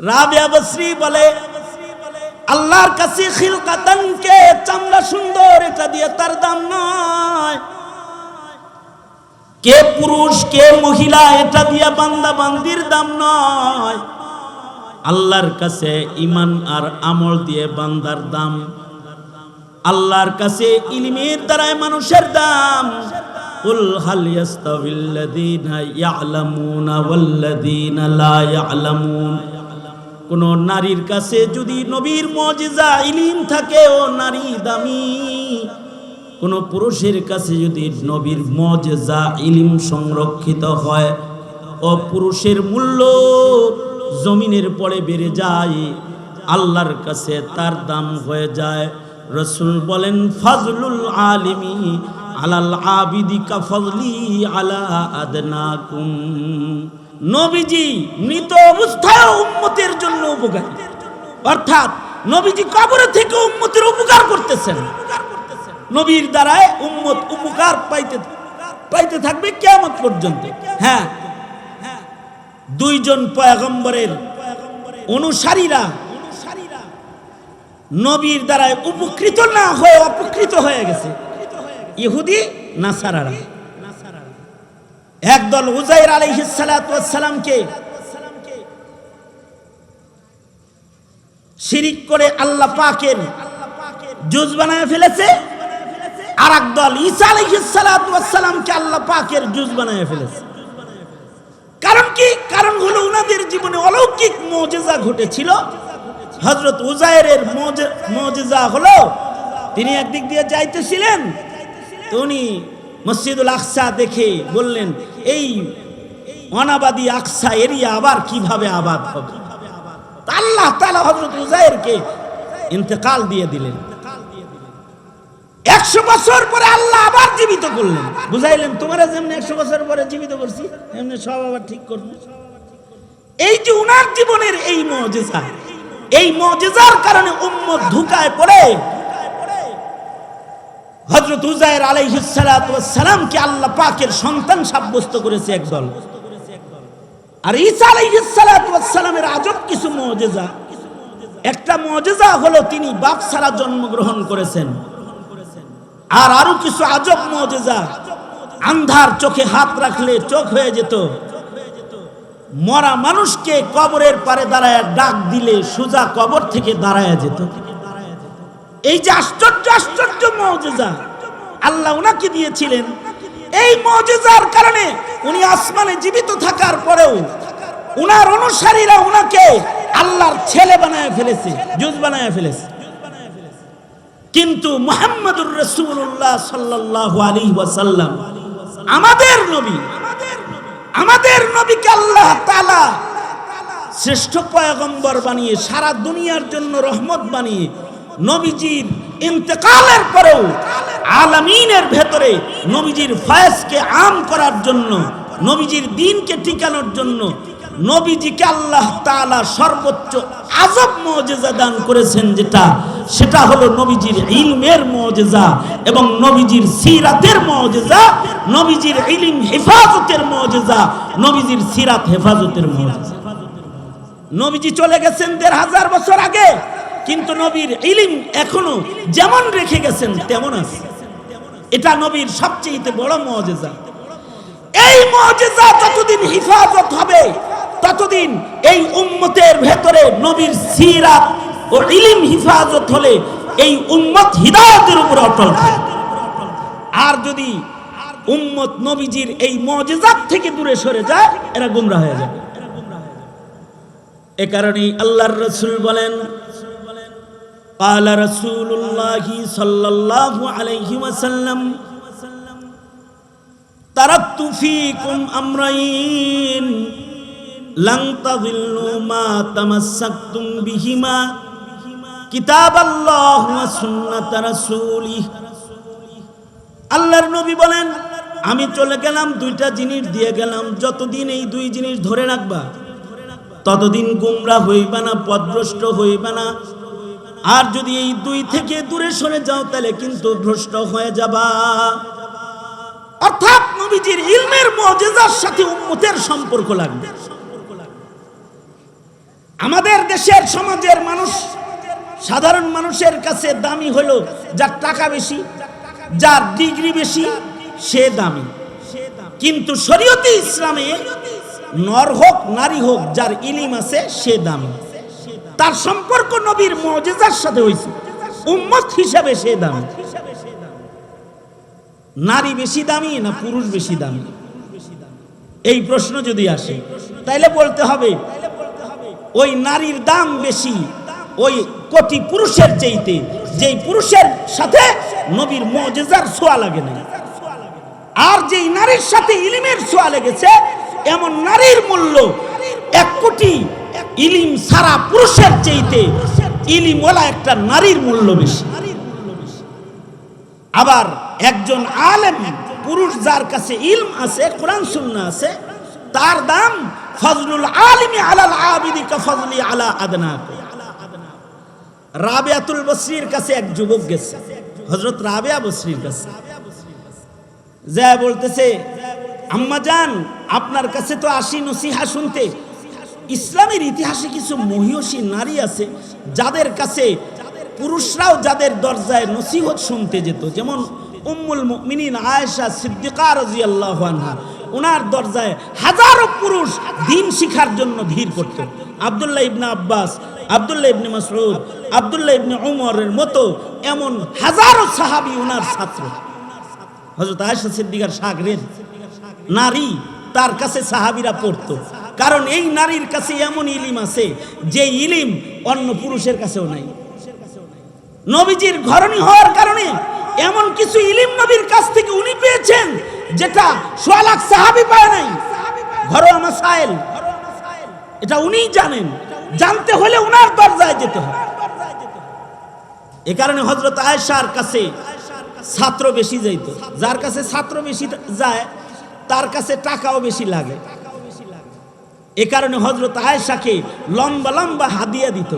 রাবিয়া বসরি বলে, আল্লাহর কাছে খিলকাতান কে চামড়া সুন্দর এটা দিয়ে তার দাম নয়, কে পুরুষ কে মহিলা এটা দিয়ে বান্দা বান্দির দাম নয়, আল্লাহর কাছে ঈমান আর আমল দিয়ে বান্দার দাম। আল্লাহর কাছে ইলমের দ্বারাই মানুষের দাম। কুল হাল ইয়াস্তাবিল্লাযীনা ইয়ালামুনা ওয়াল্লাযীনা লা ইয়ালামুন। কোন নারীর কাছে যদি নবীর মুজিজা ইলম থাকে ও নারী দামি, কোন পুরুষের কাছে যদি নবীর মুজিজা ইলম সংরক্ষিত হয় ও পুরুষের মূল্য জমিনের পরে বেড়ে যায়, আল্লাহর কাছে তার দাম হয়ে যায়। রাসূল বলেন, ফাজলুল আলিমি আলাল আবিদি কাফজলি আলা আদনাকুম। নবীজি মৃত অবস্থায় উম্মতের জন্য উপকারী, অর্থাৎ নবীজি কবর থেকে উম্মতের উপকার করতেছেন। নবীর দ্বারায় উম্মত উপকার পাইতে থাকবে কিয়ামত পর্যন্ত। হ্যাঁ, দুইজন পয়গম্বরের অনুসারীরা নবীর দ্বারায় উপকৃত না হয়ে অপকৃত হয়ে গেছে, ইহুদি নাসারারা। একদল উযাইর আলাইহিস সালাতু ওয়াস সালামকে শিরিক করে আল্লাহ পাকের জুজ বানায় ফেলেছে, আর একদল ঈসা আলাইহিস সালাতু ওয়াস সালামকে আল্লাহ পাকের জুজ বানায় ফেলেছে। কারণ কি? কারণ হলো ওনাদের জীবনে অলৌকিক মুজিজা ঘটেছিল। হযরত উযাইরের মুজিজা হলো, তিনি একদিক দিয়ে যাইতেছিলেন, তো উনি মসজিদুল আকসা দেখে বললেন, এই অনাবাদী আকসা এরিয়া আবার কিভাবে আবাদ হবে? আল্লাহ তাআলা হযরত উযাইরকে ইন্তেকাল দিয়ে দিলেন। 100 বছর পরে আল্লাহ আবার জীবিত করলেন, বুঝাইলেন তোমরা যেমন 100 বছর পরে জীবিত করছি এমনি সব আবার ঠিক করবে। এই যে উনার জীবনের এই মুজিজা, এই মুজিজার কারণে উম্মত ধোঁকায় পড়ে হযরত উযাইর আলাইহিস সালাতু ওয়াস সালামকে আল্লাহ পাকের সন্তান সাব্যস্ত করেছে একদল। আর ঈসা আলাইহিস সালাতু ওয়াস সালামের আজব কিছু মুজিজা। একটা মুজিজা হলো তিনি বাপ ছাড়া জন্মগ্রহণ করেছেন। আর আরো কিছু আজব মুজিজা, আন্ধার চোখে হাত রাখলে চোখ হয়ে যেত, মরা মানুষকে কবরের পারে দাঁড়ায় ডাক দিলে সোজা কবর থেকে দাঁড়ায় যেত। এই যে আশ্চর্য আশ্চর্য মুজিজা আল্লাহ উনাকে দিয়েছিলেন, এই মুজিজার কারণে উনি আসমানে জীবিত থাকার পরেও উনার অনুসারীরা উনাকে আল্লাহর ছেলে বানায় ফেলেছে, জুজ বানায় ফেলেছে। কিন্তু মুহাম্মদুর রাসূলুল্লাহ সাল্লাল্লাহু আলাইহি ওয়াসাল্লাম আমাদের নবীকে আল্লাহ তাআলা শ্রেষ্ঠ পয়গম্বর বানিয়ে সারা দুনিয়ার জন্য রহমত বানিয়ে নবীজির ইন্তেকালের পরেও আলামিনের ভেতরে নবীজির ফয়েজকে আম করার জন্য, নবীজির দ্বীনকে টিকানোর জন্য নবীজিকে আল্লাহ তাআলা সর্বোচ্চ আজব মুজিজা দান করেছেন, সেটা হলো নবীজির ইলমের মুজিজা এবং নবীজির সিরাতের মুজিজা, নবীজির ইলম হেফাজতের মুজিজা, নবীজির সিরাত হেফাজতের মুজিজা। নবীজি চলে গেছেন ১৫০০ বছর আগে, কিন্তু নবীর ইলম এখনো যেমন রেখে গেছেন তেমন আছে। এটা নবীর সবচেয়ে বড় মুজিজা। এই মুজিজা যতদিন হেফাজত হবে ততদিন এই উম্মতের ভেতরে নবীর সিরাত ও ইলম হেফাজত হলে এই উম্মত হিদায়াতের উপর অটল থাকবে। আর যদি উম্মত নবীজির এই মুজিজাত থেকে দূরে সরে যায়, এরা গোমরাহ হয়ে যাবে। এ কারণেই আল্লাহর রাসূল বলেন, قال رسول الله صلى الله عليه وسلم تركت فيكم أمرين لن تضلوا ما تمسكتم بهما كتاب الله وسنة رسوله। আল্লাহর নবী বলেন, আমি চলে গেলাম, দুইটা জিনিস দিয়ে গেলাম, যতদিন এই দুই জিনিস ধরে রাখবা ততদিন গোমরাহ হইবা না, পথভ্রষ্ট হইবা না। আর যদি এই দুই থেকে দূরে সরে যাও তাহলে কিন্তু ভ্রষ্ট হয়ে যাবা। অর্থাৎ নবীজির ইলমের মুজিজার সাথে উম্মতের সম্পর্ক লাগবে। আমাদের দেশের সমাজের মানুষ, সাধারণ মানুষের কাছে দামি হলো যার টাকা বেশি, যার ডিগ্রি বেশি, সে দামি। কিন্তু শরীয়তে ইসলামে নর হোক নারী হোক, যার ইলিম আছে সে দামি। তার সম্পর্ক নবীর মুজিজার সাথে হয়েছে, উম্মত হিসাবে সে দামি। নারী বেশি দামি না পুরুষ বেশি দামি, এই প্রশ্ন যদি আসে তাইলে বলতে হবে ওই নারীর দাম বেশি ওই কোটি পুরুষের চাইতে, যেই পুরুষের সাথে নবীর মুজিজার ছোঁয়া লাগে না। আর যেই নারীর সাথে ইলিমের ছোঁয়া লেগেছে, এমন নারীর মূল্য 1 কোটি ইলিম সারা পুরুষের চাইতে ইলিমওয়ালা একটা নারীর মূল্য বেশি। আবার একজন আলেম পুরুষ যার কাছে ইলম আছে, কোরআন সুন্নাহ আছে, তার দাম ফজলুল আলিমি আলাল আবিদি কা ফজলি আলা আদনাকুম। রাবিয়াতুল বসরির কাছে এক যুবক গেছে, হযরত রাবিয়া বসরির কাছে যা বলতেছে, আম্মা জান আপনার কাছে তো আসি নসিহা শুনতে। ইসলামের ইতিহাসে কিছু মহিয়সী নারী আছে যাদের কাছে পুরুষরাও যাদের দরজায় নসিহত শুনতে যেত, যেমন উম্মুল মুমিনিন আয়েশা সিদ্দিকা রাদিয়াল্লাহু আনহা, ওনার দরজায় হাজারো পুরুষ দ্বীন শিখার জন্য ভিড় করত। আব্দুল্লাহ ইবনে আব্বাস, আব্দুল্লাহ ইবনে মাসউদ, আব্দুল্লাহ ইবনে উমরের মতো এমন হাজারো সাহাবী ওনার ছাত্র। হযরত আয়েশা সিদ্দিকার শাগরেদ নারী, তার কাছে সাহাবীরা পড়তো, কারণ এই নারীর কাছে এমন ইলিম আছে যে ইলিম অন্য পুরুষের কাছেও নাই। নবীজির ঘরণী হওয়ার কারণে এমন কিছু ইলিম নবীর কাছ থেকে উনি পেয়েছেন যেটা 100 লাখ সাহাবী পায় নাই। ঘরোয়া মাসাইল এটা উনিই জানেন, জানতে হলে উনার দরজায় যেতে হয়। এ কারণে হযরত আয়েশার কাছে ছাত্র বেশি যাইত, যার কাছে ছাত্র বেশি যায় তার কাছে টাকাও বেশি লাগে। এ কারণে হযরত আয়েশাকে লম্বা লম্বা হাদিয়া দিত।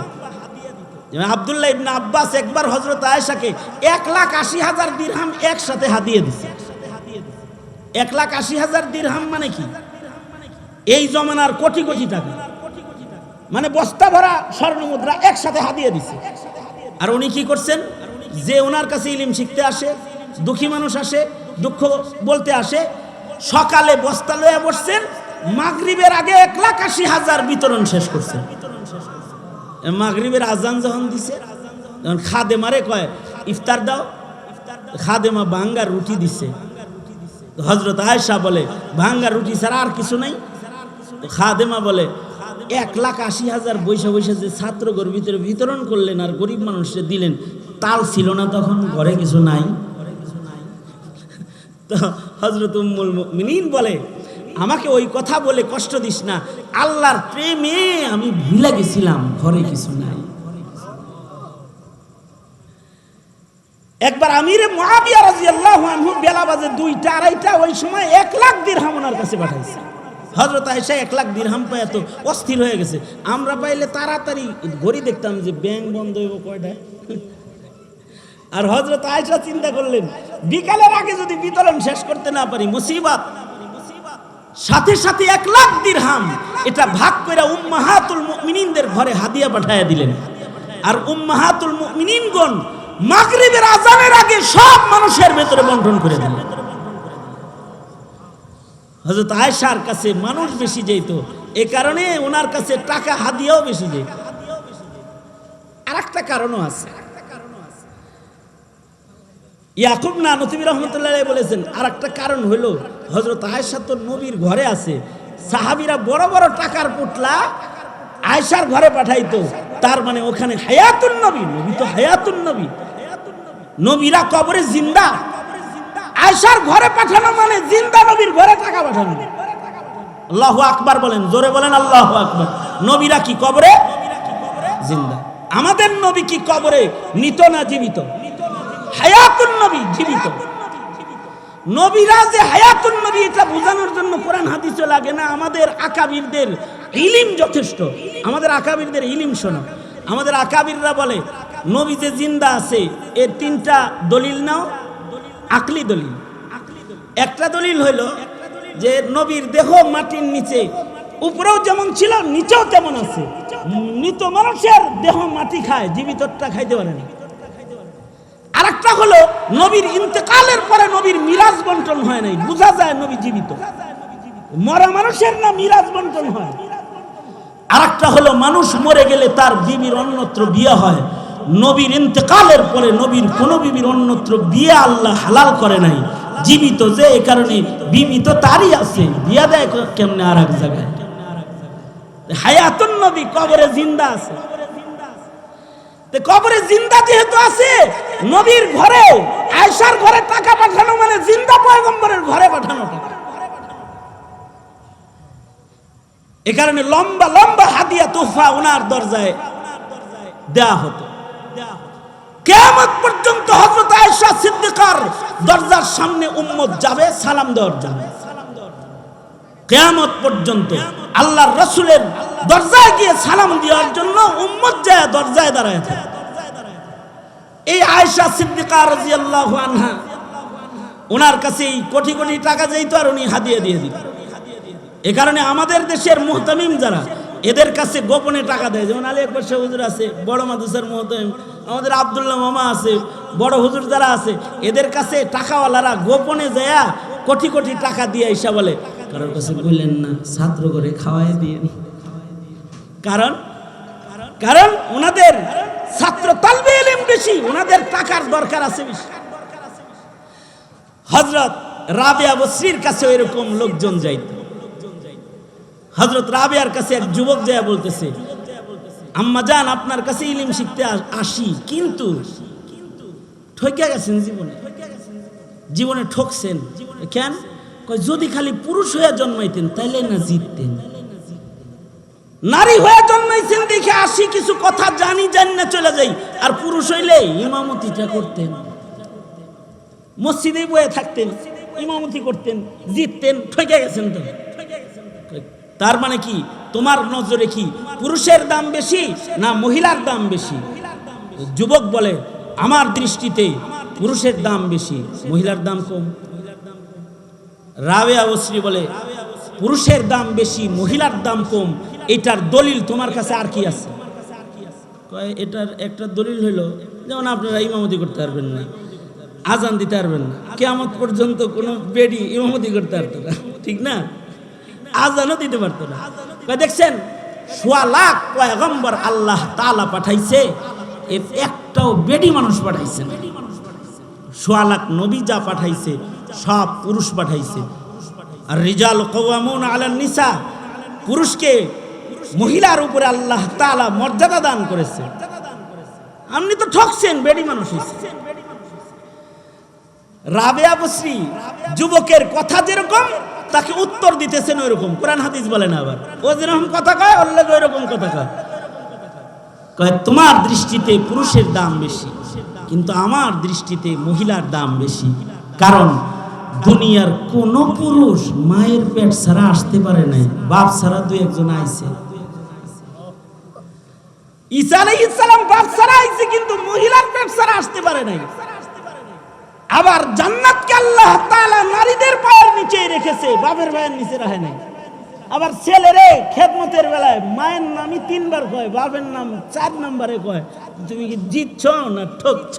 আব্দুল্লাহ ইবনে আব্বাস একবার হযরত আয়েশাকে 1,80,000 দিরহাম একসাথে হাদিয়া দিছে। 1,80,000 দিরহাম মানে কি? এই জমানার কোটি কোটি টাকা, মানে বস্তা ভরা স্বর্ণ মুদ্রা একসাথে হাদিয়া দিছে। আর উনি কি করছেন, যে ওনার কাছে ইলম শিখতে আসে, দুঃখী মানুষ আসে, দুঃখ বলতে আসে, সকালে বস্তা লয়ে বসছেন, মাগরিবের আগে 1,80,000 বিতরণ শেষ করছেন। মাগরিবের আজান যখন দিছে, যখন খাদেমারে কয় ইফতার দাও, খাদেমা ভাঙ্গা রুটি দিছে। হযরত আয়েশা বলে ভাঙ্গা রুটি ছাড়া আর কিছু নাই। খাদেমা বলে 1,80,000 বৈশা বৈশা যে ছাত্রগর ভিতরে বিতরণ করলেন আর গরিব মানুষকে দিলেন, তাল ছিল না তখন, ঘরে কিছু নাই। তো হযরত উম্মুল মুমিনিন বলে, আমাকে ওই কথা বলে কষ্ট দিস না, আল্লাহর প্রেমে আমি ভুলে গেছিলাম ঘরে কিছু নাই। একবার আমিরে মুআবিয়া রাদিয়াল্লাহু আনহু বেলা বাজে 2টা 2:30টা, ওই সময় 1 লাখ দিরহাম ওনার কাছে পাঠাইছে। হযরত আয়েশা 1 লাখ দিরহাম পায় তো অস্থির হয়ে গেছে। আমরা পাইলে তাড়াতাড়ি ঘড়ি দেখতাম যে ব্যাংক বন্ধ হইব কয়টা। আর হযরত আয়েশা চিন্তা করলেন বিকালের আগে যদি বিতরণ শেষ করতে না পারি মুসিবত। সাথে সাথে 1 লাখ দিরহাম এটা ভাগ করে উম্মাহাতুল মুমিনিনদের ঘরে হাদিয়া পাঠায়া দিলেন। আর উম্মাহাতুল মুমিনিনগণ মাগরিবের আজানের আগে সব মানুষের ভেতরে বন্টন করে দিলেন। হযরত আয়েশার কাছে মানুষ বেশি যেত, এই কারণে ওনার কাছে টাকা হাদিয়াও বেশি যেত। আরেকটা কারণও আছে, ইয়াকুব নানতুবি রাহমাতুল্লাহ আলাইহি বলেছেন আরেকটা কারণ হলো হযরত আয়েশা তো নবীর ঘরে আছে, সাহাবীরা বড় বড় টাকার পুটলা আয়েশার ঘরে পাঠাইতো, তার মানে ওখানে হায়াতুন নবী, নবী তো হায়াতুন নবী, নবীরা কবরে জিন্দা, আয়েশার ঘরে পাঠানো মানে জিন্দা নবীর ঘরে টাকা পাঠানো। আল্লাহু আকবার বলেন, জোরে বলেন আল্লাহু আকবার। নবীরা কি কবরে জিন্দা, আমাদের নবী কি কবরে মৃত না জীবিত? হায়াতুন নবী, জীবিত। নবীরা যে হায়াতুন নবী এটা বোঝানোর জন্য কোরআন হাদিসও লাগে না, আমাদের আকাবিরদের ইলম যথেষ্ট। আমাদের আকাবিরদের ইলম শোনো, আমাদের আকাবিররা বলে নবী যে জিন্দা আছে এর 3টা দলিল নাও, আকলি দলিল। একটা দলিল হইল যে নবীর দেহ মাটির নিচে উপরেও যেমন ছিল নিচেও তেমন আছে। মৃত মানুষের দেহ মাটি খায়, জীবিতটা খাইতে পারে না। আরেকটা হলো নবীর ইন্তেকালের পরে নবীর মিরাজ বন্টন হয় নাই, বোঝা যায় নবী জীবিত। মরা মানুষের না মিরাজ বন্টন হয়। আরেকটা হলো মানুষ মরে গেলে তার বিবির অন্যত্র বিয়ে হয়। নবীর ইন্তেকালের পরে নবীর কোন বিবির অন্যত্র বিয়ে আল্লাহ হালাল করে নাই। জীবিত যে, এই কারণে বিবি তো তারই আছে, বিয়ে দেয় কেমনে আর এক জায়গায়? হায়াতুন নবী কবরে জিন্দা আছে। কবরে জিন্দা যেহেতু আছে, নবীর ঘরে আয়েশার ঘরে টাকা পাঠানো মানে জিন্দা পয়গম্বরের ঘরে পাঠানো টাকা। এ কারণে লম্বা লম্বা হাদিয়া তোহফা ওনার দরজায় দেয়া হতো। কিয়ামত পর্যন্ত হযরত আয়েশা সিদ্দিকার দরজার সামনে উম্মত যাবে সালাম দেওয়ার জন্য। কিয়ামত পর্যন্ত আল্লাহর রাসূলের দরজায় গিয়ে সালাম দেওয়ার জন্য উম্মত যায় দরজায় দাঁড়ায় থাকে। এই আয়েশা সিদ্দিকা রাদিয়াল্লাহু আনহা, ওনার কাছে কোটি কোটি টাকা যাইতো আর উনি হাদিয়া দিয়ে দিত। এ কারণে আমাদের দেশের মুহতামিম যারা, এদের কাছে গোপনে টাকা দেয়। যেমন আলী আকবর শাহ হুজুর আছে, বড় মাদ্রাসার মুহতামিম, আমাদের আব্দুল্লাহ মামা আছে, বড় হুজুর যারা আছে, এদের কাছে টাকাওয়ালারা গোপনে যায় কোটি কোটি টাকা দিয়ে আইসা বলে, কারোর কাছে বললেন না, ছাত্র করে খাওয়াই দিয়ে। কারণ কারণ ওনাদের ছাত্র তালবে ইলম বেশি, ওনাদের টাকার দরকার আছে বেশি। হযরত রাবিয়া বসরির কাছে এরকম লোকজন যাইত। হযরত রাবিয়ার কাছে এক যুবক যায় বলতেছে, আম্মা জান, আপনার কাছে ইলম শিখতে আসি, কিন্তু ঠকে গেছেন, জীবনে ঠকছেন। কেন? যদি খালি পুরুষ হয়ে জন্মাইতেন তাইলে না জিততেন। নারী হয়ে জন্মাইছেন দেখে আসি, কিছু কথা জানি না চলে যাই, আর পুরুষ হইলে ইমামতিটা করতেন, মসজিদে বয়ে থাকতেন, ইমামতি করতেন, জিততেন। ঠকে গেছেন তো। তার মানে কি, তোমার নজরে কি পুরুষের দাম বেশি না মহিলার দাম বেশি? যুবক বলে, আমার দৃষ্টিতে পুরুষের দাম বেশি, মহিলার দাম কম। রাবিয়া বসরি বলে, পুরুষের দাম বেশি, মহিলার দাম কম। এটার দলিল তোমার কাছে আর কি আছে? এটার একটা দলিল হইল, যেমন আপনারা ইমামতি করতে পারবেন না, আজান দিতে পারবেন না, কিয়ামত পর্যন্ত কোনো বেডি ইমামতি করতে পারতো না, ঠিক না? আজানও দিতে পারতো না। দেখছেন, ১৬ লাখ পয়গম্বর আল্লাহ তাআলা পাঠাইছে, এর একটাও বেডি মানুষ পাঠাইছে না। ১৬ লাখ নবী যা পাঠাইছে সব পুরুষ পাঠাইছে। আর রিজাল কাওয়ামুন আলান নিসা, পুরুষকে মহিলার উপরে আল্লাহ তাআলা মর্যাদা দান করেছে। আপনি তো ঠকছেন, বেডি মানুষ হইছে। রাবিয়া বসরি যুবকের কথা যেরকম তাকে উত্তর দিতেছেন ওইরকম, কোরআন হাদিস বলে না। আবার ও যেরকম কথা কয়, ওর লাগে ওইরকম কথা কয়। তোমার দৃষ্টিতে পুরুষের দাম বেশি, কিন্তু আমার দৃষ্টিতে মহিলার দাম বেশি। কারণ দুনিয়ার কোন পুরুষ মায়ের পেট ছাড়া আসতে পারে নাই, বাপ ছাড়া দুই একজন আইছে। ঈসা আলাইহিস সালাম বাপ ছাড়া আইছে, কিন্তু মহিলার পেট ছাড়া আসতে পারে নাই। আবার জান্নাতকে আল্লাহ তাআলা নারীদের পায়ের নিচে রেখেছে, বাপের পায়ের নিচে রাখে নাই। আবার ছেলেরে খেদমতের বেলায় মায়ের নামই ৩ বার কয়, বাপের নাম ৪ নম্বরে কয়। তুমি কি জিতছ না ঠকছ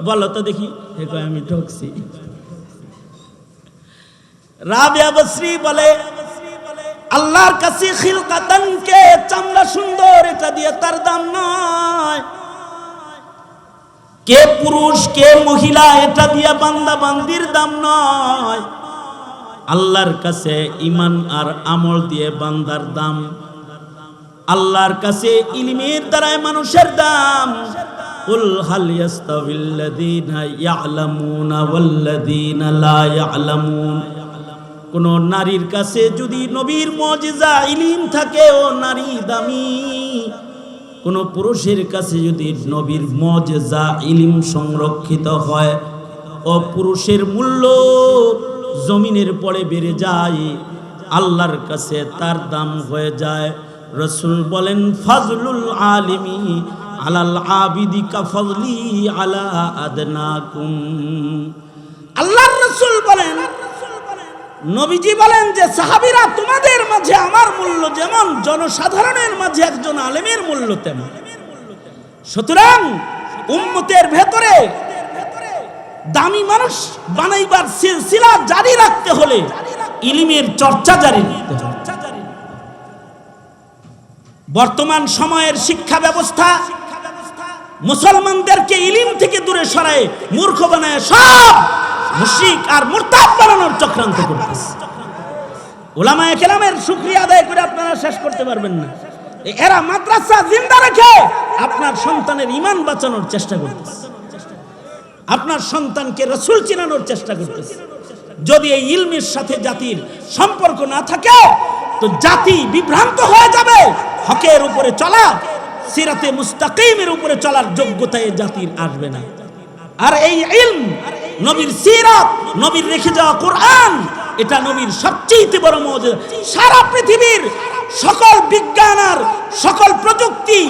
বলো তো দেখি? হে কয়, আমি ঠকছি। রাবিয়া বসরি বলে, আল্লাহর কাছে খিলকাতান কে চামড়া সুন্দর, এটা দিয়ে তার দাম নয়। কে পুরুষ কে মহিলা, এটা দিয়ে বান্দা বান্দির দাম নয়। আল্লাহর কাছে ঈমান আর আমল দিয়ে বান্দার দাম। আল্লাহর কাছে ইলমের দ্বারাই মানুষের দাম। কুল হাল ইয়াস্তাবিল্লাযীনা ইয়ালামুনা ওয়াল্লাযীনা লা ইয়ালামুন। কোন নারীর কাছে যদি নবীর মুজিজা ইলম থাকে, ও নারী দামি। কোন পুরুষের কাছে যদি নবীর মুজিজা ইলম সংরক্ষিত হয়, ও পুরুষের মূল্য জমিনের পরে বেড়ে যায়, আল্লাহর কাছে তার দাম হয়ে যায়। রাসূল বলেন, ফাজলুল আলিমি আলাল আবিদি কাফাজলি আলা আদনাকুম। আল্লাহর রাসূল বলেন, নবীজি বলেন যে সাহাবীরা তোমাদের মাঝে আমার মূল্য যেমন, জনসাধারণের মাঝে একজন আলেমের মূল্য তেমন। সুতরাং উম্মতের ভেতরে দামি মানুষ বানাইবার সিলসিলা জারি রাখতে হলে ইলমের চর্চা জারি রাখতে হবে। বর্তমান সময়ের শিক্ষা ব্যবস্থা মুসলমানদেরকে ইলম থেকে দূরে সরায় মূর্খ বানায় সব মুশরিক আর মুরতাদ বানানোর চক্রান্ত করতেছে। উলামায়ে কেরামের শুকরিয়া আদায় করে আপনারা শেষ করতে পারবেন না। এরা মাদ্রাসা জিন্দা রেখে আপনার সন্তানের ঈমান বাঁচানোর চেষ্টা করতেছে, আপনার সন্তানকে রাসূল চিনানোর চেষ্টা করতেছে। যদি এই ইলমের সাথে জাতির সম্পর্ক না থাকে তো জাতি বিভ্রান্ত হয়ে যাবে। হকের উপরে চলা, সিরাতে মুস্তাকিমের উপরে চলার যোগ্যতা এই জাতির আসবে না। আর এই ইলম, নবীর সিরাত, নবীর রেখে যাওয়া কোরআন, এটা নবীর সবচেয়ে বড় মুজিজা। সারা পৃথিবীর সকল বিজ্ঞান আর সকল প্রযুক্তি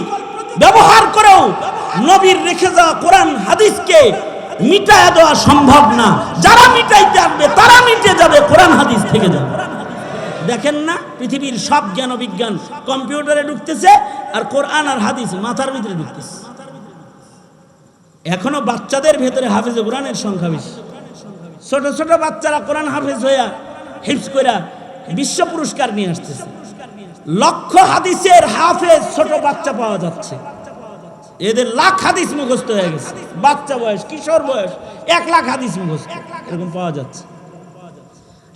ব্যবহার করেও নবীর রেখে যাওয়া কোরআন হাদিসকে মিটায় দেওয়া সম্ভব না। যারা মিটাইতে আসবে তারা মিটে যাবে, কোরআন হাদিস থেকে যাবে। দেখেন না, পৃথিবীর সব জ্ঞান বিজ্ঞান কম্পিউটারে ঢুকতেছে আর কোরআন আর হাদিস মাথার ভিতরে ঢুকতেছে। এখনো বাচ্চাদের ভেতরে হাফেজে কোরআনের সংখ্যা বেশি। ছোট ছোট বাচ্চারা কোরআন হাফেজ হইয়া হিফজ কইরা বিশ্ব পুরস্কার নিয়ে আসতেছে। লক্ষ হাদিসের হাফেজ ছোট বাচ্চা পাওয়া যাচ্ছে। এদের লাখ হাদিস মুখস্থ হয়ে গেছে। বাচ্চা বয়স, কিশোর বয়স 1 লাখ হাদিস মুখস্থ এরকম পাওয়া যাচ্ছে।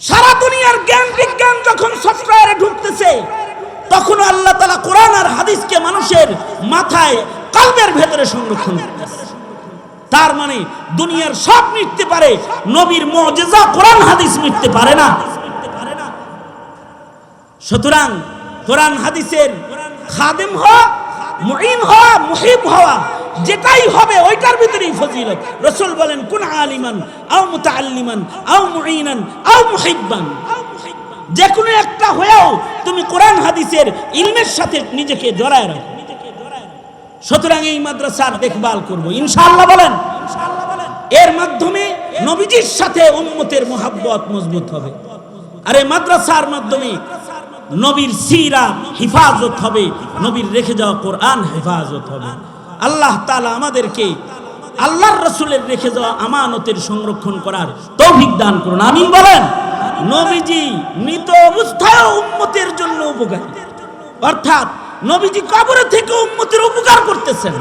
সারা দুনিয়ার জ্ঞান বিজ্ঞান যখন সফটওয়্যারে ঢুকতেছে তখন আল্লাহ তাআলা কোরআন আর হাদিসকে মানুষের মাথায়, কলবের ভেতরে সংরক্ষণ করতেছে। তার মানে দুনিয়ার সব মিটতে পারে, নবীর মুজিজা কোরআন হাদিস মিটতে পারে না। সুতরাং কোরআন হাদিসের খাদেম হওয়া, মুঈন হওয়া, মুহিব হওয়া, যেটাই হবে ওইটার ভিতরেই ফজিলত। রাসূল বলেন কুন আলিমান আও মুতাআল্লিমান আও মুঈনান আও মুহিব্বান। যে কোনো একটা হয়েও তুমি কোরআন হাদিসের ইলমের সাথে নিজেকে জড়ায় রাখো। সুতরাং এই মাদ্রাসার দেখভাল করব ইনশাআল্লাহ। বলেন এর মাধ্যমে নবীজির সাথে উম্মতের মুহাব্বত মজবুত হবে। আর এই মাদ্রাসার মাধ্যমে নবীর সিরাত হিফাজত হবে, নবীর রেখে যাওয়া কোরআন হেফাজত হবে। আল্লাহ তাআলা আমাদেরকে আল্লাহর রাসূলের রেখে যাওয়া আমানতের সংরক্ষণ করার তৌফিক দান করুন, আমিন বলেন। নবীজি মৃত অবস্থায় উম্মতের জন্য উপকারী, অর্থাৎ নবীজি কবরে থেকে উম্মতের উপকার করতেছেন।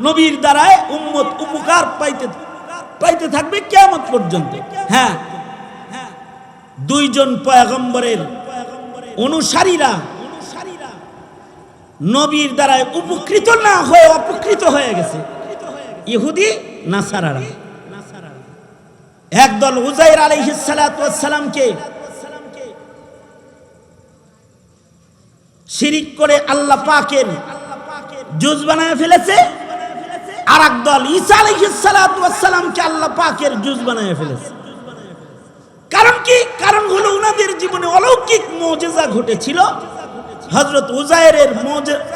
নবীর দ্বারায় উম্মত উপকার পাইতে থাকবে কিয়ামত পর্যন্ত। হ্যাঁ, 2 জন পয়গম্বরের অনুসারীরা নবীর দ্বারায় উপকৃত না হয়ে অপকৃত হয়ে গেছে, ইহুদি নাসারারা। একদল উযাইর আলাইহিস সালাতু ওয়াস সালামকে শিরিক করে আল্লাহ পাকের জুজ বানায় ফেলেছে, আর একদল ঈসা আলাইহিস সালাতু ওয়াস সালামকে আল্লাহ পাকের জুজ বানায় ফেলেছে। কারণ কি? কারণ হলো ওনাদের জীবনে অলৌকিক মুজিজা ঘটেছিল। হযরত উযাইরের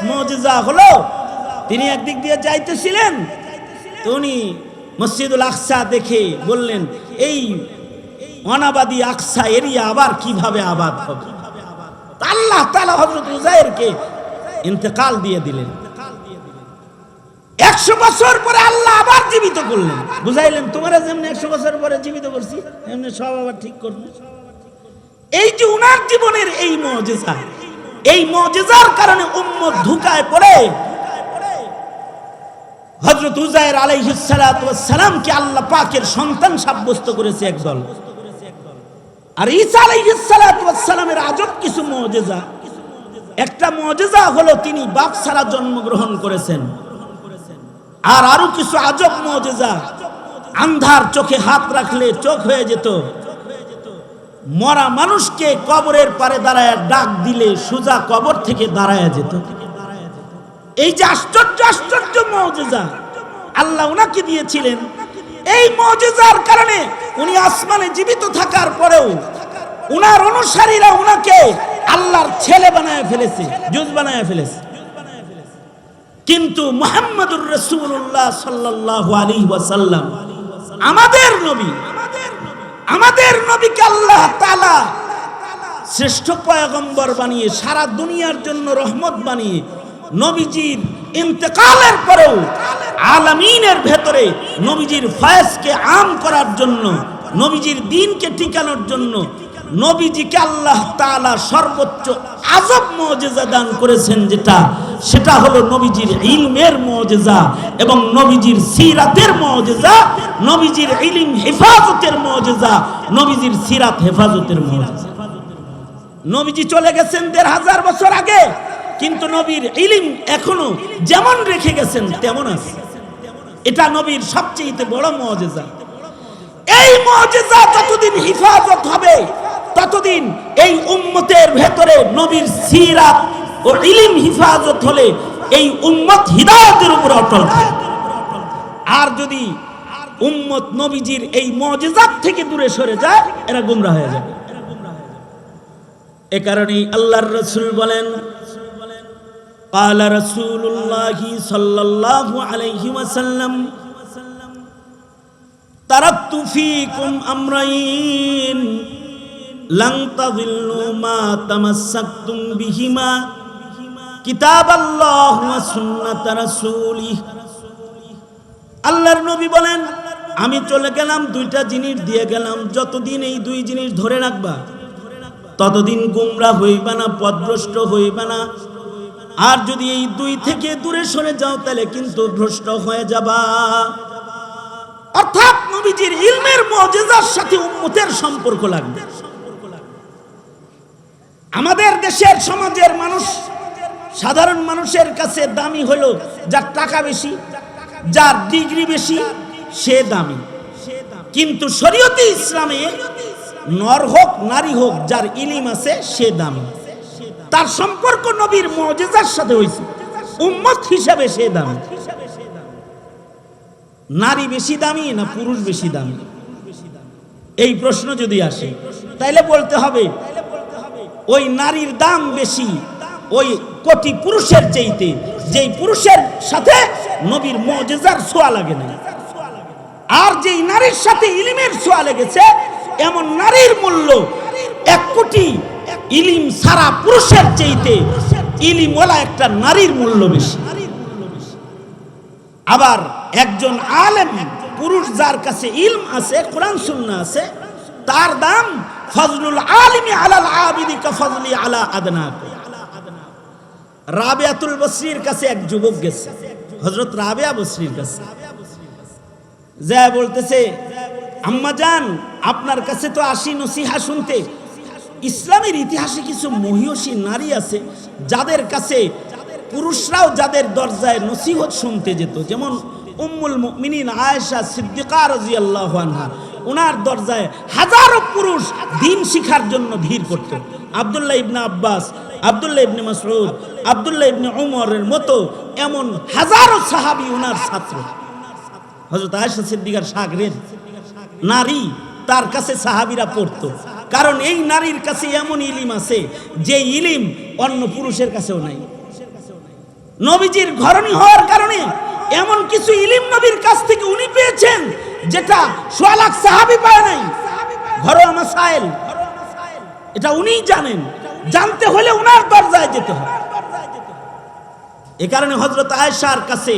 মুজিজা হলো তিনি একদিক দিয়ে যাইতেছিলেন, তো উনি মসজিদুল আকসা দেখে বললেন এই অনাবাদী আকসা এরিয়া আবার কিভাবে আবাদ হবে। আল্লাহ তাআলা হযরত উযাইরকে ইন্তেকাল দিয়ে দিলেন। 100 বছর পরে আল্লাহ আবার জীবিত করলেন, বুঝাইলেন তোমরা যেমন 100 বছর পরে জীবিত করছি এমনি সব আবার ঠিক করবে। এই যে উনার জীবনের এই মুজিজা, এই মুজিজার কারণে উম্মত ধোঁকায় পড়ে হযরত উযাইর আলাইহিস সালাতু ওয়াস সালামকে আল্লাহ পাকের সন্তান সাব্যস্ত করেছে একদল। আর ঈসা আলাইহিস সালাতু ওয়াস সালামের আজব কিছু মুজিজা। একটা মুজিজা হলো তিনি বাপ ছাড়া জন্মগ্রহণ করেছেন। আর আরো কিছু আজব মুজিজা, আন্ধার চোখে হাত রাখলে চোখ হয়ে যেত, মরা মানুষকে কবরের পারে দাঁড়ায় ডাক দিলে সোজা কবর থেকে দাঁড়ায় যেত। এই যে আশ্চর্য আশ্চর্য মুজিজা আল্লাহ উনাকে দিয়েছিলেন। এই মুজিজার কারণে উনি আসমানে জীবিত থাকার পরেও উনার অনুসারীরা উনাকে আল্লাহর ছেলে বানায় ফেলেছে, জুজ বানায় ফেলেছে। কিন্তু মুহাম্মদুর রাসূলুল্লাহ সাল্লাল্লাহু আলাইহি ওয়াসাল্লাম আমাদের নবী, আমাদের নবীকে আল্লাহ তাআলা শ্রেষ্ঠ পয়গম্বর বানিয়ে সারা দুনিয়ার জন্য রহমত বানিয়ে নবীজির ইন্তেকালের পরেও আলামিনের ভেতরে নবীজির ফয়েজকে আম করার জন্য, নবীজির দ্বীনকে টিকানোর জন্য নবীজিকে আল্লাহ তাআলা সর্বোচ্চ আজব মুজিজা দান করেছেন, সেটা হলো নবীজির ইলমের মুজিজা এবং নবীজির সিরাতের মুজিজা, নবীজির ইলম হেফাজতের মুজিজা, নবীজির সিরাত হেফাজতের মুজিজা। নবীজি চলে গেছেন ১৫০০ বছর আগে, কিন্তু নবীর ইলম এখনো যেমন রেখে গেছেন তেমন আছে। এটা নবীর সবচেয়ে বড় মুজিজা। এই মুজিজা যতদিন হেফাজত হবে ততদিন এই উম্মতের ভেতরে নবীর সিরাত ও ইলম হেফাজত হলে এই উম্মত হিদায়াতের উপর অটল থাকবে। আর যদি উম্মত নবীজির এই মুজিজাত থেকে দূরে সরে যায়, এরা গোমরা হয়ে যাবে। এ কারণেই আল্লাহর রাসূল বলেন, قال رسول الله صلى الله عليه وسلم تركت فيكم أمرين لن تضلوا ما تمسكتم بهما كتاب الله وسنة رسوله। আল্লাহর নবী বলেন, আমি চলে গেলাম, দুইটা জিনিস দিয়ে গেলাম, যতদিন এই দুই জিনিস ধরে রাখবা ততদিন গোমরা হইবা না, পথভ্রষ্ট হইবা না। আর যদি এই দুই থেকে দূরে সরে যাও তাহলে কিন্তু ভ্রষ্ট হয়ে যাবা। অর্থাৎ নবীজির ইলমের মুজিজার সাথে উম্মতের সম্পর্ক লাগবে। আমাদের দেশের সমাজের মানুষ, সাধারণ মানুষের কাছে দামি হলো যার টাকা বেশি, যার ডিগ্রি বেশি, সে দামি। কিন্তু শরীয়তে ইসলামে নর হোক নারী হোক, যার ইলম আছে সে দামি। তার সম্পর্ক নবীর মুজিজার সাথে হয়েছে, উম্মত হিসাবে সে দামি। নারী বেশি দামি না পুরুষ বেশি দামি, এই প্রশ্ন যদি আসে তাইলে বলতে হবে ওই নারীর দাম বেশি ওই কোটি পুরুষের চাইতে, যেই পুরুষের সাথে নবীর মুজিজার ছোঁয়া লাগে না। আর যেই নারীর সাথে ইলমের ছোঁয়া লেগেছে, এমন নারীর মূল্য 1 কোটি ইলম সারা পুরুষের চাইতে ইলমওয়ালা একটা নারীর মূল্য বেশি। আবার একজন আলেম পুরুষ যার কাছে ইলম আছে, কোরআন সুন্নাহ আছে, তার দাম ফজলুল আলিমি আলাল আবিদি কা ফজলি আলা আদনাক। রাবিয়াতুল বসরির কাছে এক যুবক গেছে, হযরত রাবিয়া বসরির কাছে যা বলতেছে, আম্মা জান, আপনার কাছে তো আসি নসিহা শুনতে। ইসলামের ইতিহাসে কিছু মহিয়সী নারী আছে যাদের কাছে পুরুষরাও যাদের দরজায় নসিহত শুনতে যেত, যেমন উম্মুল মুমিনিন আয়েশা সিদ্দিকা রাদিয়াল্লাহু আনহা, ওনার দরজায় হাজারো পুরুষ দ্বীন শিখার জন্য ভিড় করত। আব্দুল্লাহ ইবনে আব্বাস, আব্দুল্লাহ ইবনে মাসউদ, আব্দুল্লাহ ইবনে উমরের মতো এমন হাজারো সাহাবী ওনার ছাত্র। হযরত আয়েশা সিদ্দিকার শাগরেদ নারী, তার কাছে সাহাবীরা পড়তো, কারণ এই নারীর কাছে এমন ইলম আছে যে ইলম অন্য পুরুষের কাছেও নাই। নবীজির ঘরণী হওয়ার কারণে এমন কিছু ইলম নবীর কাছ থেকে উনি পেয়েছেন যেটা 100 লাখ সাহাবী পায় নাই। ঘরোয়া মাসাইল এটা উনিই জানেন, জানতে হলে উনার দরজায় যেতে হয়। এ কারণে হযরত আয়েশার কাছে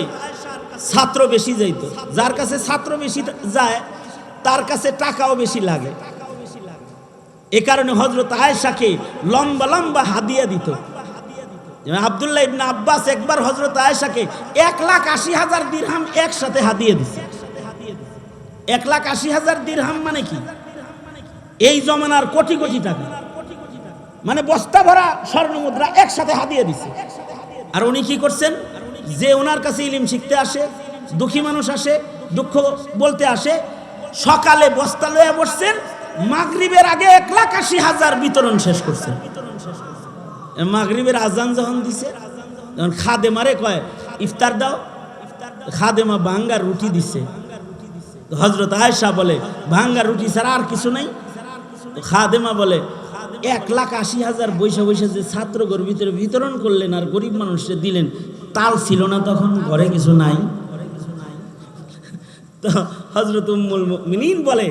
ছাত্র বেশি যাইতো। যার কাছে ছাত্র বেশি যায় তার কাছে টাকাও বেশি লাগে। এ কারণে হযরত আয়েশাকে লম্বা লম্বা হাদিয়া দিত। আব্দুল্লাহ ইবনে আব্বাস একবার হযরত আয়েশাকে 1,80,000 দিরহাম একসাথে হাদিয়া দিছে। 1,80,000 দিরহাম মানে কি? এই জমানার কোটি কোটি টাকা, মানে বস্তা ভরা স্বর্ণ মুদ্রা একসাথে হাদিয়া দিছে। আর উনি কি করছেন? যে ওনার কাছে ইলম শিখতে আসে, দুঃখী মানুষ আসে, দুঃখ বলতে আসে, সকালে বস্তা লয়ে বসছেন, মাগরিবের আগে 1,80,000 বিতরণ শেষ করছেন। মাগরিবের আজান যখন দিছে, যখন খাদেমারে কয় ইফতার দাও, খাদেমা ভাঙ্গা রুটি দিছে। হযরত আয়েশা বলে ভাঙ্গা রুটি ছাড়া আর কিছু নাই? খাদেমা বলে 1,80,000 বৈশা বৈশা যে ছাত্রগর ভিতরে বিতরণ করলেন আর গরিব মানুষকে দিলেন, তাল ছিল না তখন, ঘরে কিছু নাই? তো হযরত উম্মুল মুমিনিন বলে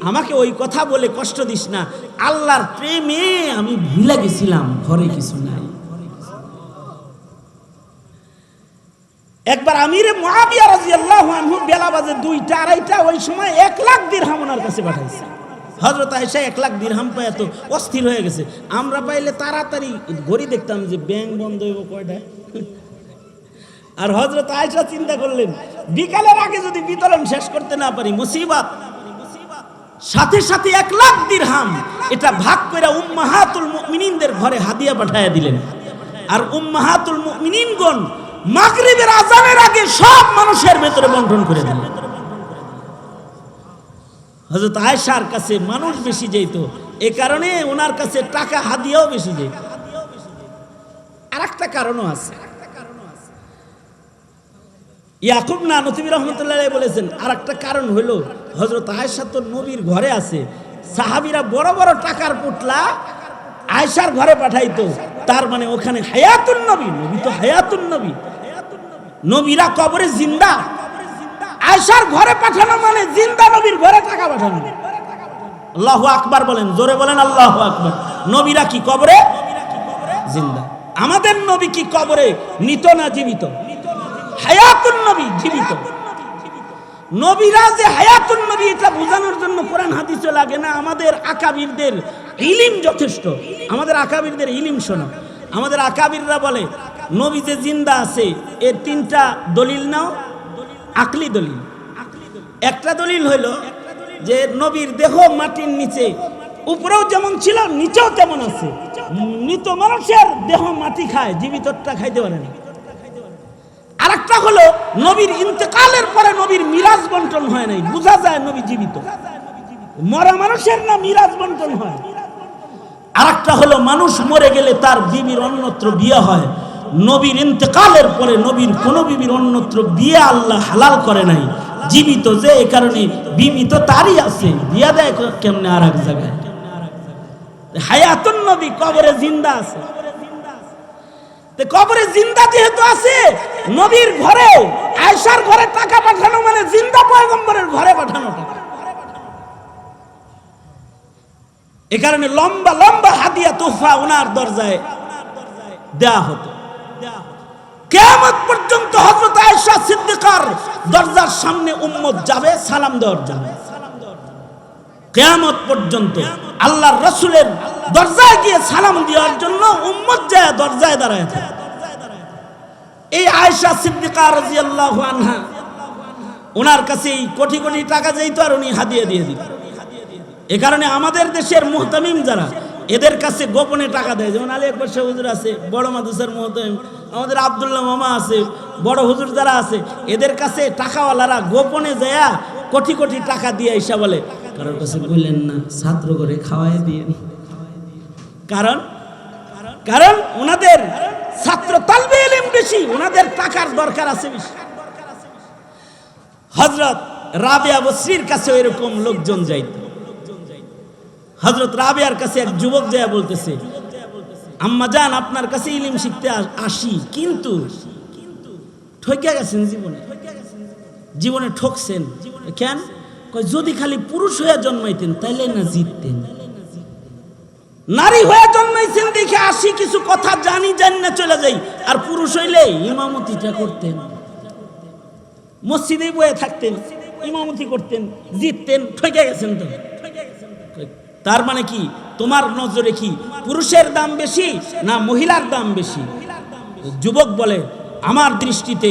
আমাকে ওই কথা বলে কষ্ট দিস না, আল্লাহর প্রেমে আমি ভুলে গেছিলাম, ঘরে কিছু নাই। একবার আমিরে মুআবিয়া রাদিয়াল্লাহু আনহু বেলা বাজে 2টা 2:30, ওই সময় 1 লাখ দিরহাম ওনার কাছে পাঠাইছে। হযরত আয়েশা 1 লাখ দিরহাম পায় তো অস্থির হয়ে গেছে। আমরা পাইলে তাড়াতাড়ি ঘড়ি দেখতাম যে ব্যাংক বন্ধ হইব কয়টায়। আর হযরত আয়েশা চিন্তা করলেন বিকালের আগে যদি বিতরণ শেষ করতে না পারি মুসিবত। সাথে সাথে 1 লাখ দিরহাম এটা ভাগ করে উম্মাহাতুল মুমিনিনদের ঘরে হাদিয়া পাঠায়া দিলেন। আর উম্মাহাতুল মুমিনিনগণ মাগরিবের আযানের আগে সব মানুষের ভেতরে বন্টন করে দিলেন। হযরত আয়েশার কাছে মানুষ বেশি যেত, এই কারণে ওনার কাছে টাকা হাদিয়াও বেশি যেত। আরেকটা কারণও আছে। ইয়াকুব নানুতুবি রাহমাতুল্লাহ আলাইহি বলেছেন আরেকটা কারণ হলো হযরত আয়েশা তো নবীর ঘরে আছে, সাহাবীরা বড় বড় টাকার পুটলা আয়েশার ঘরে পাঠাইতো, তার মানে ওখানে হায়াতুন নবী, নবী তো হায়াতুন নবী, নবীরা কবরে জিন্দা, আয়েশার ঘরে পাঠানো মানে জিন্দা নবীর ঘরে টাকা পাঠানো। আল্লাহু আকবার বলেন, জোরে বলেন আল্লাহু আকবার। নবীরা কি কবরে জিন্দা, আমাদের নবী কি কবরে মৃত না জীবিত? হায়াতুন নবী, জীবিত। নবীরা যে হায়াতুন নবী এটা বোঝানোর জন্য কোরআন হাদিসে লাগে না, আমাদের আকাবিরদের ইলম যথেষ্ট। আমাদের আকাবিরদের ইলম শোনো। আমাদের আকাবিররা বলে নবী যে জিন্দা আছে এর 3টা দলিল নাও, আকলি দলিল। একটা দলিল হইল যে নবীর দেহ মাটির নিচে, উপরেও যেমন ছিল নিচেও তেমন আছে। মৃত মানুষের দেহ মাটি খায়, জীবিতটা খাইতে পারে না। আরেকটা হলো নবীর ইন্তেকালের পরে নবীর মিরাজ বন্টন হয় নাই, বোঝা যায় নবী জীবিত। মরা মানুষের না মিরাজ বন্টন হয়। আরেকটা হলো মানুষ মরে গেলে তার বিবির অন্যত্র বিয়ে হয়, নবীর ইন্তেকালের পরে নবীর কোন বিবির অন্যত্র বিয়ে আল্লাহ হালাল করে নাই, জীবিত যে এই কারণে বিবি তো তারই আছে, বিয়া দেয় কেমনে আর এক জায়গায়। হায়াতুন নবী কবরে জিন্দা আছে। কবরে জিন্দা যেহেতু আছে, নবীর ঘরে আয়েশার ঘরে টাকা পাঠানো মানে জিন্দা পয়গম্বরের ঘরে পাঠানো টাকা। এ কারণে লম্বা লম্বা হাদিয়া তোহফা ওনার দরজায় দেয়া হতো। কিয়ামত পর্যন্ত হযরত আয়েশা সিদ্দিকার দরজার সামনে উম্মত যাবে সালাম দেওয়ার জন্য। কিয়ামত পর্যন্ত আল্লাহর রাসূলের দরজায় গিয়ে সালাম দেওয়ার জন্য উম্মত যায় দরজায় দাঁড়ায় থাকে। এই আয়েশা সিদ্দিকা রাদিয়াল্লাহু আনহা ওনার কাছে কোটি কোটি টাকা যাইতো আর উনি হাদিয়া দিয়ে দিত। এ কারণে আমাদের দেশের মুহতামিম যারা এদের কাছে গোপনে টাকা দেয়, যেমন আলী আকবর শাহ হুজুর আছে, বড় মাদ্রাসার মুহতামিম, আমাদের আব্দুল্লাহ মামা আছে, বড় হুজুর যারা আছে, এদের কাছে টাকাওয়ালারা গোপনে যায় কোটি কোটি টাকা দিয়ে আইসা বলে কারোর কাছে বললেন না, ছাত্র করে খাওয়াই দিয়ে। কারণ কারণ ওনাদের ছাত্র তালবে ইলম বেশি, ওনাদের টাকার দরকার আছে বেশি। হযরত রাবিয়া বসরির কাছে এরকম লোকজন যাইত। হযরত রাবিয়ার কাছে এক যুবক যায় বলতেছে, আম্মা জান আপনার কাছে ইলম শিখতে আসি, কিন্তু ঠকে গেছেন, জীবনে ঠকছেন। কেন? যদি খালি পুরুষ হয়ে জন্মাইতেন তাইলে না জিততেন, নারী হয়ে জন্মাইছেন দেখে আসি কিছু কথা জানি না চলে যাই, আর পুরুষ হইলে ইমামতিটা করতেন, মসজিদে বয়ে থাকতেন, ইমামতি করতেন, জিততেন। ঠকে গেছেন তো। তার মানে কি তোমার নজরে কি পুরুষের দাম বেশি না মহিলার দাম বেশি? যুবক বলে আমার দৃষ্টিতে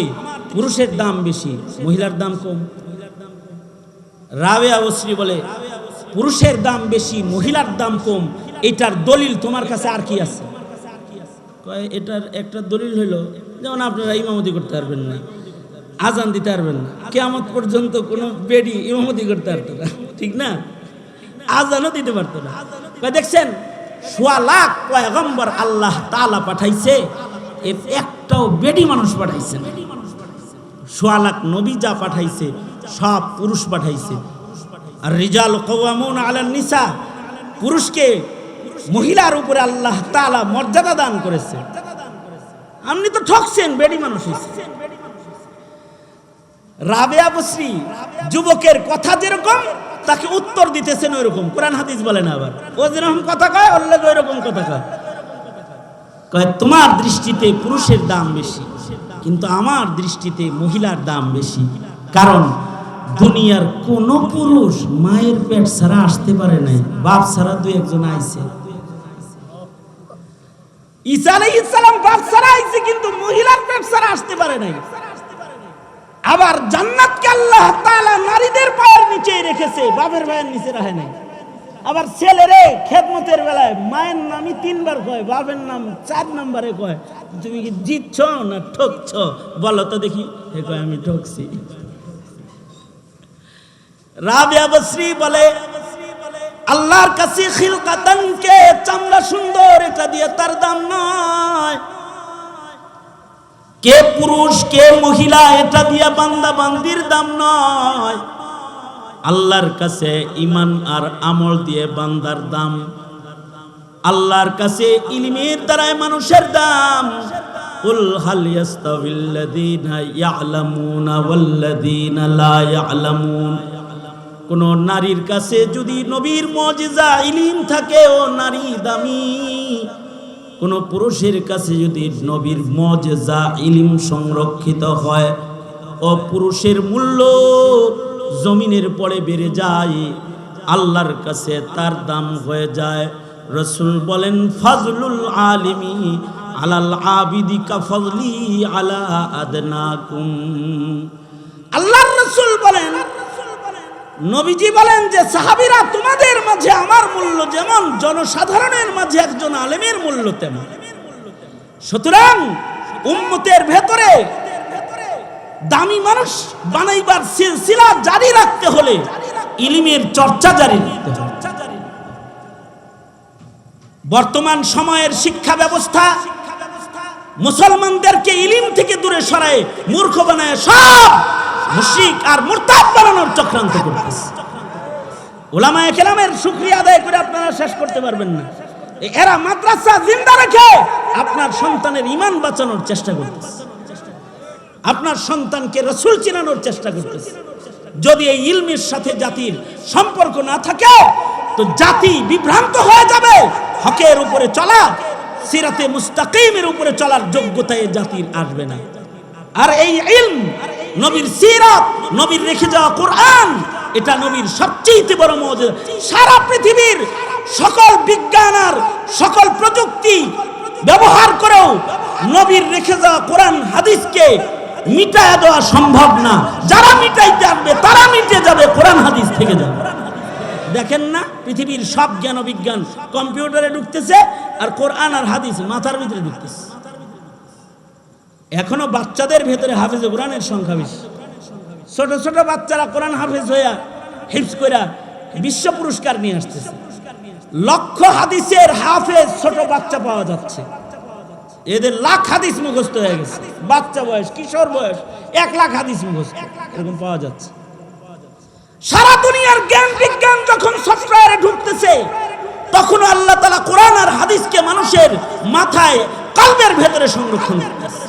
পুরুষের দাম বেশি, মহিলার দাম কম। রাবিয়া বসরি বলে পুরুষের দাম বেশি, মহিলার দাম কম। এটার দলিল তোমার কাছে আর কি আছে? এটার একটা দলিল হইল যেমন আপনারা ইমামতি করতে পারবেন না, আজান দিতে পারবেন না, কিয়ামত পর্যন্ত কোনো বেডি ইমামতি করতে পারতো না, ঠিক না? আজানও দিতে পারতো না। দেখছেন 1.25 লাখ পয়গম্বর আল্লাহ তাআলা পাঠাইছে, এর একটাও বেডি মানুষ পাঠাইছে না। 1.25 লাখ নবী যা পাঠাইছে সব পুরুষ পাঠাইছে। আর রিজাল কাওয়ামুন আলান নিসা, পুরুষকে মহিলার উপরে আল্লাহ তাআলা মর্যাদা দান করেছে। আপনি তো ঠকছেন, বেডি মানুষ হইছে। রাবিয়া বসরি যুবকের কথা যেরকম তাকে উত্তর দিতেছেন ওইরকম, কোরআন হাদিস বলে না। আবার ও যেরকম কথা কয় ওর লাগে ওইরকম কথা কয়। তোমার দৃষ্টিতে পুরুষের দাম বেশি, কিন্তু আমার দৃষ্টিতে মহিলার দাম বেশি। কারণ দুনিয়ার কোন পুরুষ মায়ের পেট ছাড়া আসতে পারে নাই, বাপ ছাড়া দুই একজন আইছে। ঈসা আলাইহিস সালাম বাপ ছাড়া আইছে, কিন্তু মহিলার পেট ছাড়া আসতে পারে নাই। আবার জান্নাতকে আল্লাহ তাআলা নারীদের পায়ের নিচে রেখেছে, বাপের পায়ের নিচে রাখে নাই। আবার ছেলেরে খেদমতের বেলায় মায়ের নামই 3 বার কয়, বাপের নাম 4 নম্বরে কয়। তুমি কি জিতছ না ঠকছ বলো তো দেখি। এ কয় আমি ঠকছি। রাবিয়া বসরি বলে, আল্লাহর কাছে খিলকাতান কে চামড়া সুন্দর এটা দিয়ে তার দাম নয়, কে পুরুষ কে মহিলা এটা দিয়ে বান্দা বান্দির দাম নয়। আল্লাহর কাছে ঈমান আর আমল দিয়ে বান্দার দাম। আল্লাহর কাছে ইলমের দ্বারাই মানুষের দাম। কুল হাল ইয়াস্তাবিল্লাযীনা ইয়ালামুনা ওয়াল্লাযীনা লা ইয়ালামুন। কোন নারীর কাছে যদি নবীর মুজিজা ইলম থাকে ও নারী দামি। কোন পুরুষের কাছে যদি নবীর মুজিজা ইলম সংরক্ষিত হয় ও পুরুষের মূল্য জমিনের পরে বেড়ে যায়, আল্লাহর কাছে তার দাম হয়ে যায়। রাসূল বলেন, ফাজলুল আলিমি আলাল আবিদি কাফাজলি আলা আদনাকুম। আল্লাহর রাসূল বলেন, নবীজি বলেন যে সাহাবীরা তোমাদের মাঝে আমার মূল্য যেমন জনসাধারণের মাঝে একজন আলেমের মূল্য তেমন। সুতরাং উম্মতের ভেতরে দামি মানুষ বানাইবার সিলসিলা জারি রাখতে হলে ইলমের চর্চা জারি রাখতে হবে। বর্তমান সময়ের শিক্ষা ব্যবস্থা মুসলমানদেরকে ইলম থেকে দূরে সরায় মূর্খ বানায় সব মুশরিক আর মুরতাদ বানানোর চক্রান্ত করতেছে। উলামায়ে কেরামের শুকরিয়া আদায় করে আপনারা শেষ করতে পারবেন না। এরা মাদ্রাসা জিন্দা রেখে আপনার সন্তানের ঈমান বাঁচানোর চেষ্টা করতেছে, আপনার সন্তানকে রাসূল চিনানোর চেষ্টা করতেছে। যদি এই ইলমের সাথে জাতির সম্পর্ক না থাকে তো জাতি বিভ্রান্ত হয়ে যাবে। হকের উপরে চলা, সিরাতে মুস্তাকিমের উপরে চলার যোগ্যতা এই জাতির আসবে না। আর এই ইলম, নবীর সিরাত, নবীর রেখে যাওয়া কোরআন, এটা নবীর সবচেয়ে বড় মুজিজা। সারা পৃথিবীর সকল বিজ্ঞান আর সকল প্রযুক্তি ব্যবহার করেও নবীর রেখে যাওয়া কোরআন হাদিসকে মিটায় দেওয়া সম্ভব না। যারা মিটাইতে আসবে তারা মিটে যাবে, কোরআন হাদিস থেকে যাবে। দেখেন না, পৃথিবীর সব জ্ঞান বিজ্ঞান কম্পিউটারে ঢুকতেছে আর কোরআন আর হাদিস মাথার ভিতরে ঢুকতেছে। এখনো বাচ্চাদের ভেতরে হাফেজে কোরআনের সংখ্যা বেশি। ছোট ছোট বাচ্চারা কোরআন হাফেজ হইয়া হিফজ কইরা বিশ্ব পুরস্কার নিয়ে আসতেছে। লক্ষ হাদিসের হাফেজ ছোট বাচ্চা পাওয়া যাচ্ছে। এদের লাখ হাদিস মুখস্থ হয়ে গেছে, বাচ্চা বয়স, কিশোর বয়স 1 লাখ হাদিস মুখস্থ এরকম পাওয়া যাচ্ছে। সারা দুনিয়ার জ্ঞান বিজ্ঞান যখন সফটওয়্যারে ঢুকতেছে তখন আল্লাহ তাআলা কোরআন আর হাদিসকে মানুষের মাথায় কলবের ভেতরে সংরক্ষণ করতেছে।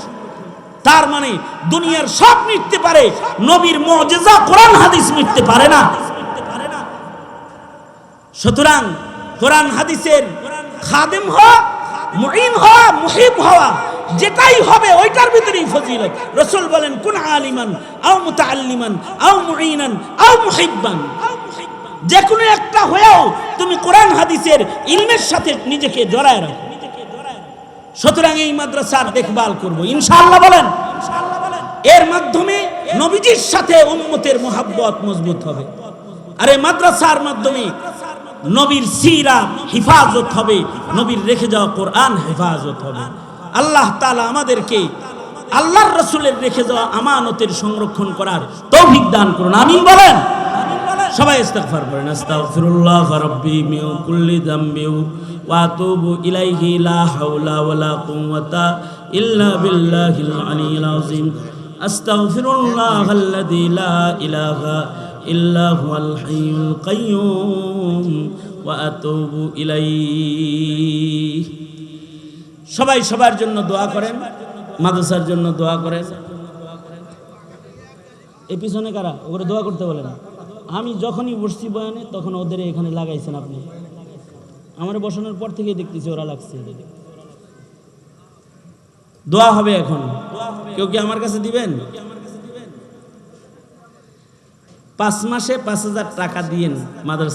তার মানে দুনিয়ার সব মিটতে পারে, নবীর মুজিজা কোরআন হাদিস মিটতে পারে না। সুতরাং কোরআন হাদিসের খাদেম হওয়া, মুঈন হওয়া, মুহিব হওয়া, যেটাই হবে ওইটার ভিতরেই ফজিলত। রাসূল বলেন, কুন আলিমান আও মুতাআল্লিমান আও মুঈনান আও মুহিব্বান। যে কোনো একটা হয়েও তুমি কোরআন হাদিসের ইলমের সাথে নিজেকে জড়ায় রাখো। সুতরাং এই মাদ্রাসার দেখভাল করব ইনশাআল্লাহ। বলেন এর মাধ্যমে নবীজির সাথে উম্মতের মুহাব্বত মজবুত হবে। আর এই মাদ্রাসার মাধ্যমে নবীর সিরাত হিফাজত হবে, নবীর রেখে যাওয়া কোরআন হেফাজত হবে। আল্লাহ তাআলা আমাদেরকে আল্লাহর রাসূলের রেখে যাওয়া আমানতের সংরক্ষণ করার তৌফিক দান করুন, আমিন বলেন। সবাই ইস্তিগফার করেন। আস্তাগফিরুল্লাহ রাব্বি মিন কুল্লি যামবি ওয়া আতুবু ইলাইহি লা হাওলা ওয়ালা কুওয়াতা ইল্লা বিল্লাহিল আলিয়্যিল আযীম। আস্তাগফিরুল্লাহাল্লাযী লা ইলাহা ইল্লা হুয়াল হাইয়ুল কাইয়্যুম ওয়া আতুবু ইলাইহি। সবাই সবার জন্য দোয়া করেন, মাদ্রাসার জন্য দোয়া করেন। এই পিছনে কারা ওরে দোয়া করতে বলেন? আমি যখনই বসছি বয়ানে তখন ওদের এখানে লাগাইছেন আপনি। আমার বসানোর পর থেকেই দেখতেছি ওরা লাগছে। দোয়া হবে এখন, কেউ কি আমার কাছে দিবেন? 5 মাসে 5,000 টাকা দিয়েন মাদ্রাসা।